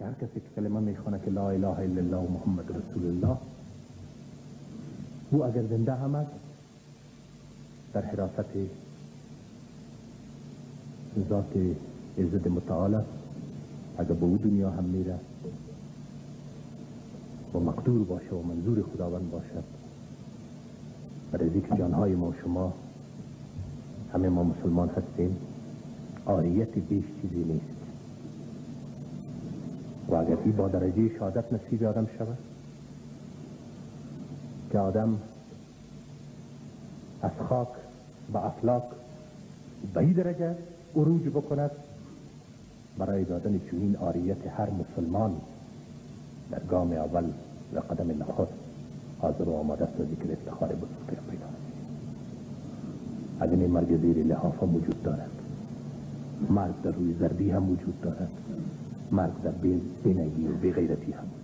که هر کسی که کلمه میخونه که لا اله الا الله محمد رسول الله، او اگر زنده هم است در حراست ذات عزت متعال است، اگر به او دنیا هم میره و مقدور باشه و منظور خداوند باشد، برای ذکر جانهای ما و شما همه ما مسلمان هستیم، عاریت بیش چیزی نیست. و اگر این با درجه شهادت نصیب آدم شود که آدم از خاک به افلاک به این درجه عروج بکند، برای دادن چنین عاریت هر مسلمان در گام اول و قدم نخست حاضر و آماده است و ذکر افتخار بزرگ پیدا است. از این مرگ زیر لحاف هم وجود دارد، مرگ در روی زردی هم وجود دارد، مرگ در بینگی و بغیرتی هم.